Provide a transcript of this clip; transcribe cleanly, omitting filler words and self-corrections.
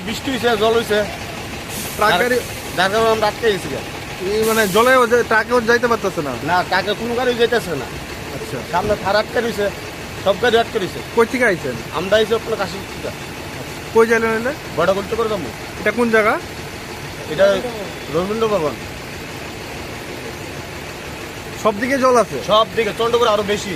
বৃষ্টি হয়েছে, জল হয়েছে, আমরা আটকে গেছি। মানে জলে ট্রাকেও যাইতে পারতেছে না? না, ট্রাকে কোনো গাড়ি যেতেছে না। আচ্ছা, সামনে থার আটকে রয়েছে, সব গাড়ি আটকে রয়েছে। কই থেকে আইছেন? আমরা এসে আপনার কাশি কই যাইলেন এলে? বড় করতে করে যাবো। এটা কোন জায়গা? এটা রবীন্দ্র ভবন। সব দিকে জল আছে? সব দিকে চন্ডপুর আরো বেশি।